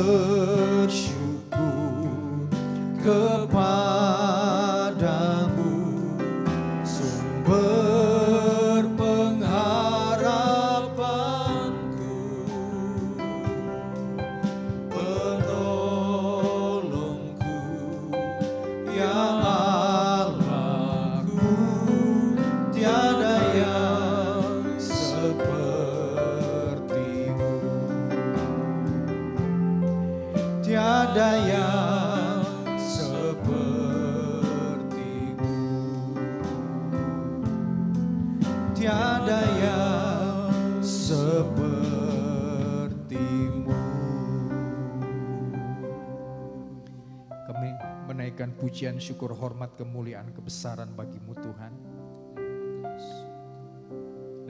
bersyukur kepadamu, sumber pengharapanku, penolongku, ya Allahku, tiada yang sepertimu, tiada yang sepertimu, tiada yang sepertimu. Kami menaikkan pujian, syukur, hormat, kemuliaan, kebesaran bagimu Tuhan.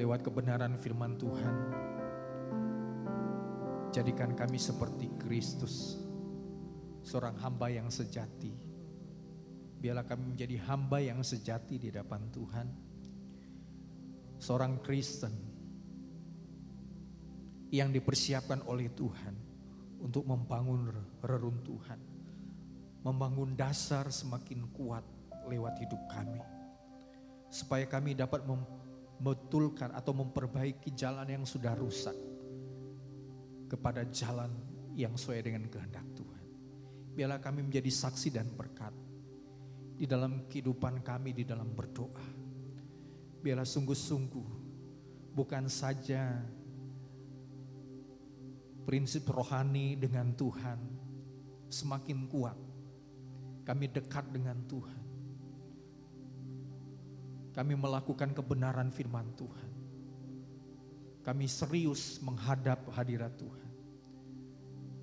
Lewat kebenaran firman Tuhan, jadikan kami seperti Kristus, seorang hamba yang sejati. Biarlah kami menjadi hamba yang sejati di hadapan Tuhan. Seorang Kristen yang dipersiapkan oleh Tuhan untuk membangun reruntuhan, membangun dasar semakin kuat lewat hidup kami, supaya kami dapat membetulkan atau memperbaiki jalan yang sudah rusak kepada jalan yang sesuai dengan kehendak Tuhan. Biarlah kami menjadi saksi dan berkat di dalam kehidupan kami, di dalam berdoa. Biarlah sungguh-sungguh bukan saja prinsip rohani dengan Tuhan semakin kuat, kami dekat dengan Tuhan, kami melakukan kebenaran firman Tuhan, kami serius menghadap hadirat Tuhan.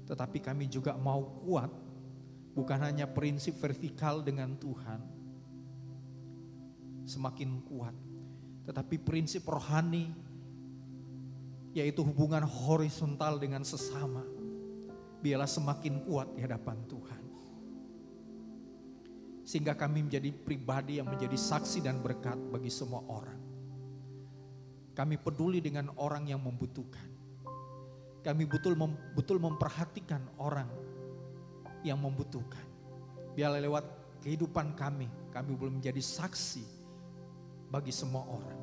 Tetapi kami juga mau kuat, bukan hanya prinsip vertikal dengan Tuhan semakin kuat, tetapi prinsip rohani, yaitu hubungan horizontal dengan sesama, biarlah semakin kuat di hadapan Tuhan. Sehingga kami menjadi pribadi yang menjadi saksi dan berkat bagi semua orang. Kami peduli dengan orang yang membutuhkan. Kami betul memperhatikan orang yang membutuhkan. Biarlah lewat kehidupan kami boleh menjadi saksi bagi semua orang.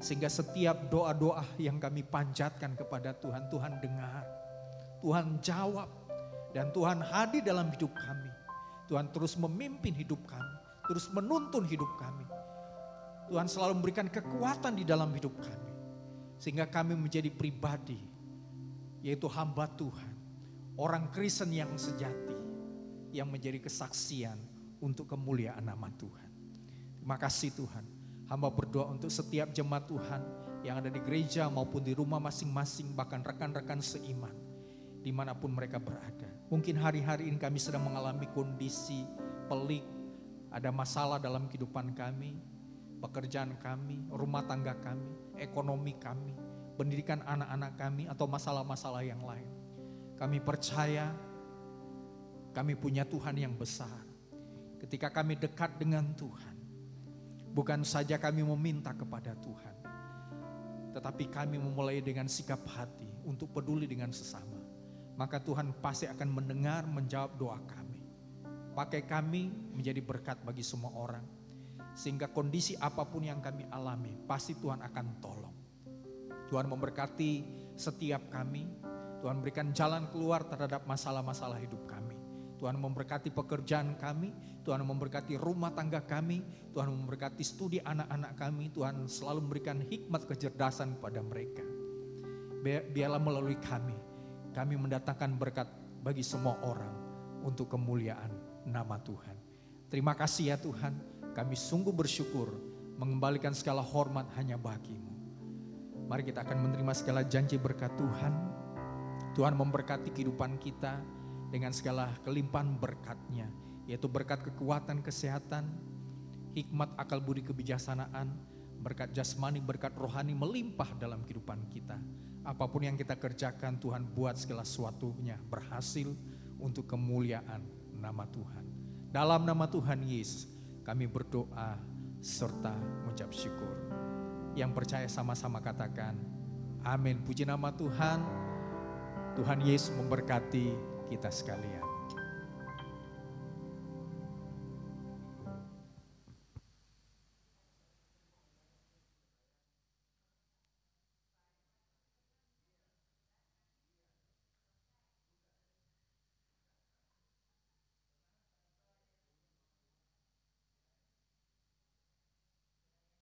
Sehingga setiap doa-doa yang kami panjatkan kepada Tuhan, Tuhan dengar, Tuhan jawab, dan Tuhan hadir dalam hidup kami. Tuhan terus memimpin hidup kami, terus menuntun hidup kami. Tuhan selalu memberikan kekuatan di dalam hidup kami. Sehingga kami menjadi pribadi, yaitu hamba Tuhan, orang Kristen yang sejati, yang menjadi kesaksian untuk kemuliaan nama Tuhan. Terima kasih Tuhan. Hamba berdoa untuk setiap jemaat Tuhan yang ada di gereja maupun di rumah masing-masing, bahkan rekan-rekan seiman, dimanapun mereka berada. Mungkin hari-hari ini kami sedang mengalami kondisi pelik, ada masalah dalam kehidupan kami, pekerjaan kami, rumah tangga kami, ekonomi kami, pendidikan anak-anak kami, atau masalah-masalah yang lain. Kami percaya kami punya Tuhan yang besar. Ketika kami dekat dengan Tuhan, bukan saja kami meminta kepada Tuhan, tetapi kami memulai dengan sikap hati untuk peduli dengan sesama. Maka Tuhan pasti akan mendengar, menjawab doa kami. Pakai kami menjadi berkat bagi semua orang. Sehingga kondisi apapun yang kami alami, pasti Tuhan akan tolong. Tuhan memberkati setiap kami. Tuhan berikan jalan keluar terhadap masalah-masalah hidup kami. Tuhan memberkati pekerjaan kami, Tuhan memberkati rumah tangga kami, Tuhan memberkati studi anak-anak kami, Tuhan selalu memberikan hikmat kecerdasan kepada mereka. Biarlah melalui kami mendatangkan berkat bagi semua orang untuk kemuliaan nama Tuhan. Terima kasih ya Tuhan, kami sungguh bersyukur, mengembalikan segala hormat hanya bagi-Mu. Mari kita akan menerima segala janji berkat Tuhan. Tuhan memberkati kehidupan kita dengan segala kelimpahan berkat-Nya, yaitu berkat kekuatan, kesehatan, hikmat, akal budi, kebijaksanaan, berkat jasmani, berkat rohani melimpah dalam kehidupan kita. Apapun yang kita kerjakan, Tuhan buat segala sesuatunya berhasil untuk kemuliaan nama Tuhan. Dalam nama Tuhan Yesus, kami berdoa serta mengucap syukur. Yang percaya sama-sama katakan, amin. Puji nama Tuhan. Tuhan Yesus memberkati kita sekalian.